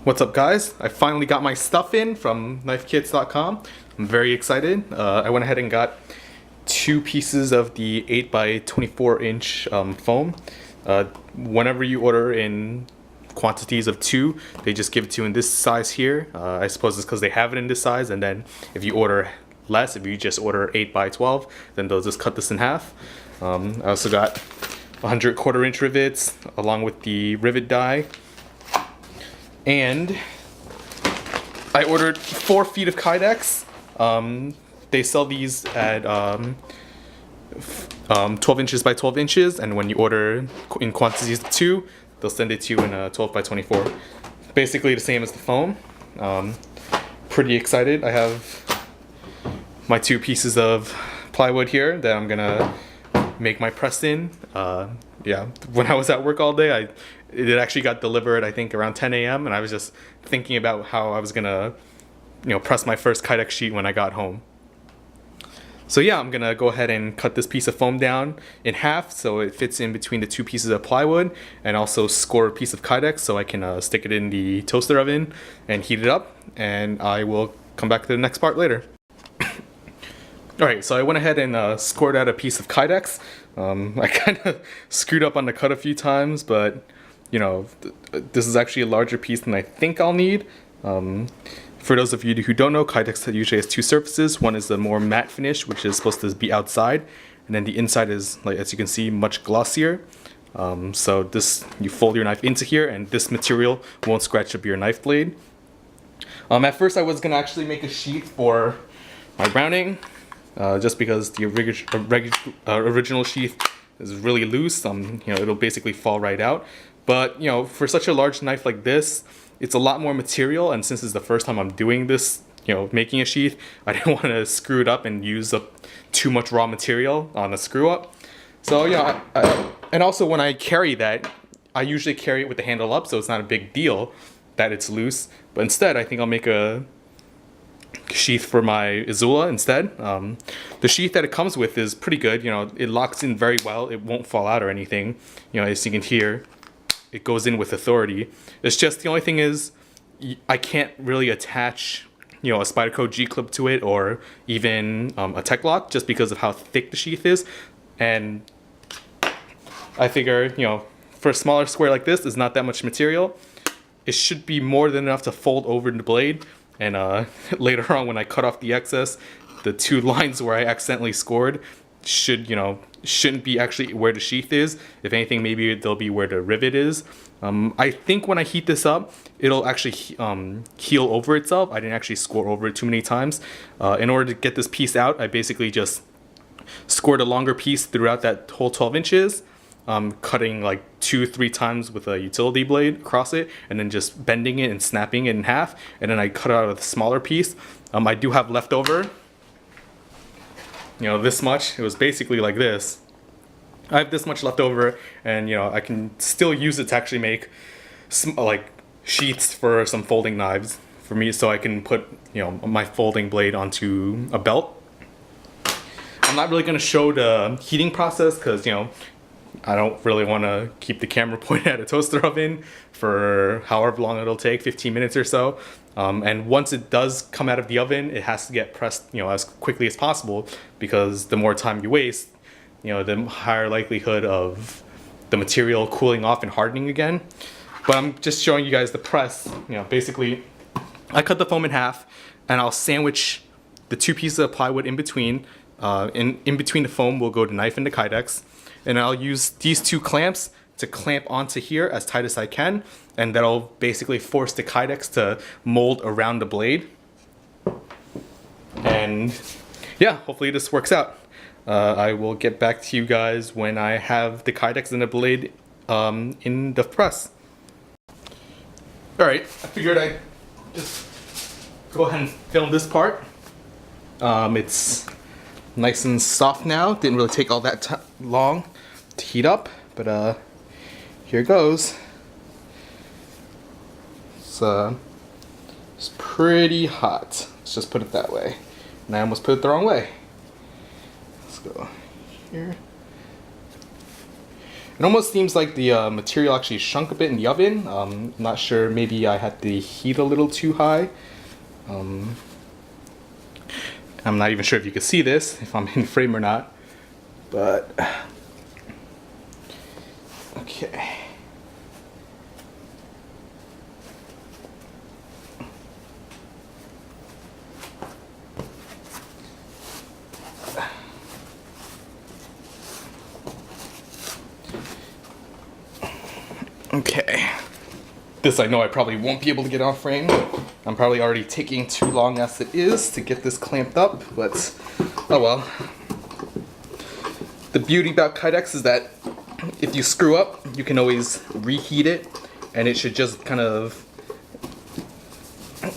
What's up, guys? I finally got my stuff in from knifekits.com. I'm very excited. I went ahead and got two pieces of the 8x24" foam. Whenever you order in quantities of two, they just give it to you in this size here. I suppose it's because they have it in this size, and then if you order less, if you just order 8x12, then they'll just cut this in half. I also got 100 1/4" rivets along with the rivet die. And I ordered 4 feet of Kydex. They sell these at 12 inches by 12 inches, and when you order in quantities of 2, they'll send it to you in a 12 by 24. Basically the same as the foam. Pretty excited. I have my 2 pieces of plywood here that I'm gonna make my press in. Yeah, when I was at work all day, it actually got delivered, I think, around 10 a.m. and I was just thinking about how I was gonna, press my first Kydex sheet when I got home. So yeah, I'm gonna go ahead and cut this piece of foam down in half so it fits in between the 2 pieces of plywood, and also score a piece of Kydex so I can stick it in the toaster oven and heat it up, and I will come back to the next part later. Alright, so I went ahead and scored out a piece of Kydex. I kind of screwed up on the cut a few times, but this is actually a larger piece than I think I'll need. For those of you who don't know, Kydex usually has 2 surfaces. One is the more matte finish, which is supposed to be outside, and then the inside is, like, as you can see, much glossier. So this, you fold your knife into here, and this material won't scratch up your knife blade. At first I was gonna actually make a sheath for my rounding, just because the original sheath is really loose. It'll basically fall right out. But for such a large knife like this, it's a lot more material, and since it's the first time I'm doing this, making a sheath, I didn't want to screw it up and use up too much raw material on a screw up. So and also when I carry that, I usually carry it with the handle up, so it's not a big deal that it's loose. But instead, I think I'll make a sheath for my Izula instead. The sheath that it comes with is pretty good. It locks in very well. It won't fall out or anything. As you can hear, it goes in with authority. It's just the only thing is I can't really attach a Spyderco G-clip to it, or even a tech lock, just because of how thick the sheath is. And I figure for a smaller square like this, there's not that much material. It should be more than enough to fold over the blade. And later on, when I cut off the excess, the 2 lines where I accidentally scored shouldn't be actually where the sheath is. If anything, maybe they'll be where the rivet is. I think when I heat this up, it'll actually heal over itself. I didn't actually score over it too many times. In order to get this piece out, I basically just scored a longer piece throughout that whole 12 inches. Cutting like 2-3 times with a utility blade across it, and then just bending it and snapping it in half, and then I cut out a smaller piece. I do have leftover, this much. It was basically like this. I have this much left over, and I can still use it to actually make like sheaths for some folding knives for me, so I can put my folding blade onto a belt. I'm not really going to show the heating process because I don't really want to keep the camera pointed at a toaster oven for however long it'll take, 15 minutes or so. And once it does come out of the oven, it has to get pressed, as quickly as possible, because the more time you waste, the higher likelihood of the material cooling off and hardening again. But I'm just showing you guys the press. Basically, I cut the foam in half, and I'll sandwich the 2 pieces of plywood in between. In between the foam, we'll go the knife and the Kydex. And I'll use these 2 clamps to clamp onto here as tight as I can, and that'll basically force the Kydex to mold around the blade. And yeah, hopefully this works out. I will get back to you guys when I have the Kydex and the blade in the press. Alright, I figured I'd just go ahead and film this part. It's nice and soft now. Didn't really take all that long to heat up, but here goes. It's pretty hot. Let's just put it that way. And I almost put it the wrong way. Let's go here. It almost seems like the material actually shrunk a bit in the oven. I'm not sure, maybe I had the heat a little too high. I'm not even sure if you can see this, if I'm in frame or not, but okay. Okay. This I know I probably won't be able to get on frame. I'm probably already taking too long as it is to get this clamped up, but oh well. The beauty about Kydex is that if you screw up, you can always reheat it, and it should just kind of,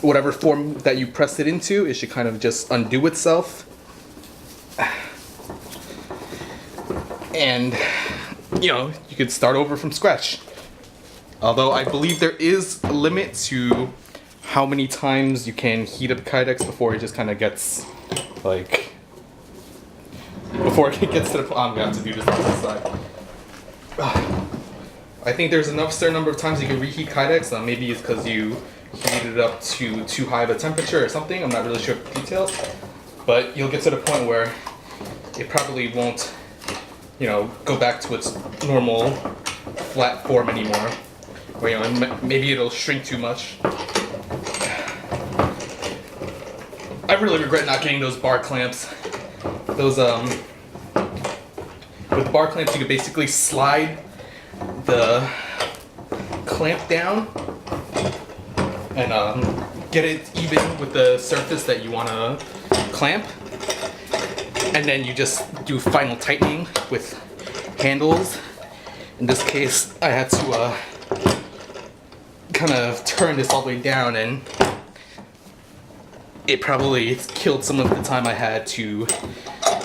whatever form that you press it into, it should kind of just undo itself. And, you know, you could start over from scratch. Although I believe there is a limit to how many times you can heat up Kydex before it just kind of gets, like, before it gets to the point. I'm gonna have to do this on this side. I think there's enough certain number of times you can reheat Kydex. Maybe it's because you heated it up to too high of a temperature or something. I'm not really sure of the details. But you'll get to the point where it probably won't, you know, go back to its normal flat form anymore. Or, you know, maybe it'll shrink too much. I really regret not getting those bar clamps. Those, with the bar clamps you could basically slide the clamp down and get it even with the surface that you want to clamp. And then you just do final tightening with handles. In this case, I had to kind of turn this all the way down, and it probably killed some of the time I had to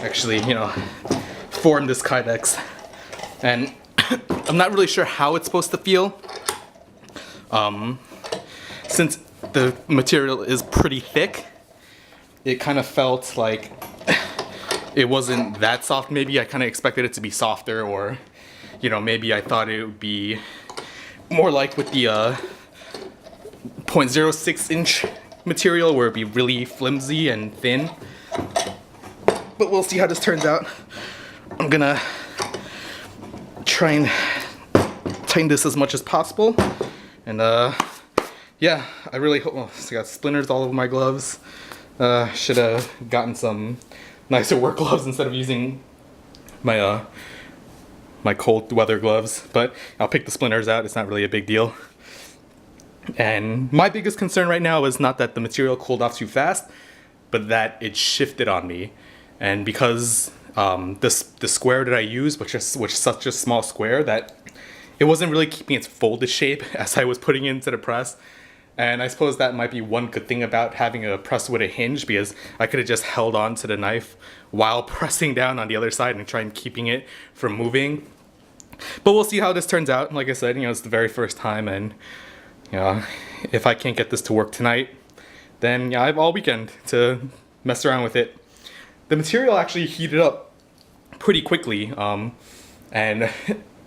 actually, you know, form this Kydex. And I'm not really sure how it's supposed to feel. Since the material is pretty thick, it kind of felt like it wasn't that soft. Maybe I kind of expected it to be softer, or, you know, maybe I thought it would be more like with the 0.06 inch material, where it'd be really flimsy and thin. But we'll see how this turns out. I'm gonna try and tighten this as much as possible. And yeah, I really hope. Oh, so I got splinters all over my gloves. Should have gotten some nicer work gloves instead of using my my cold weather gloves. But I'll pick the splinters out. It's not really a big deal. And my biggest concern right now is not that the material cooled off too fast, but that it shifted on me. And because the square that I used, which is such a small square, that it wasn't really keeping its folded shape as I was putting it into the press. And I suppose that might be one good thing about having a press with a hinge, because I could have just held on to the knife while pressing down on the other side and trying keeping it from moving. But we'll see how this turns out. Like I said, you know, it's the very first time, and you know, if I can't get this to work tonight, then yeah, I have all weekend to mess around with it. The material actually heated up pretty quickly, and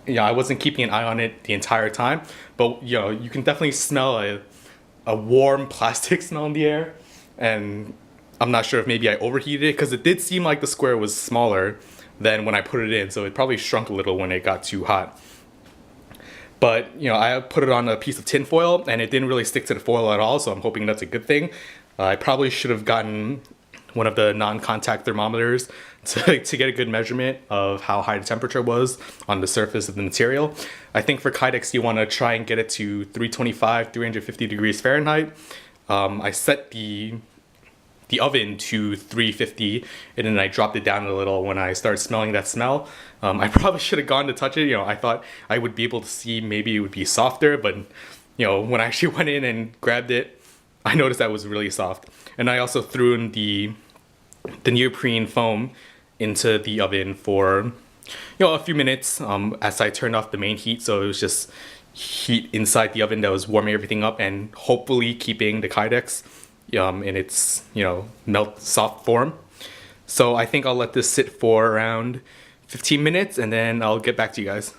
you know, I wasn't keeping an eye on it the entire time, but you know, you can definitely smell a warm plastic smell in the air, and I'm not sure if maybe I overheated it, because it did seem like the square was smaller than when I put it in, so it probably shrunk a little when it got too hot. But, you know, I put it on a piece of tin foil, and it didn't really stick to the foil at all, so I'm hoping that's a good thing. I probably should have gotten one of the non-contact thermometers to get a good measurement of how high the temperature was on the surface of the material. I think for Kydex, you want to try and get it to 325, 350 degrees Fahrenheit. I set the oven to 350, and then I dropped it down a little when I started smelling that smell. I probably should have gone to touch it. You know, I thought I would be able to see maybe it would be softer, but you know, when I actually went in and grabbed it, I noticed that it was really soft. And I also threw in the neoprene foam into the oven for, you know, a few minutes as I turned off the main heat, so it was just heat inside the oven that was warming everything up and hopefully keeping the Kydex in its, you know, melt soft form. So I think I'll let this sit for around 15 minutes, and then I'll get back to you guys.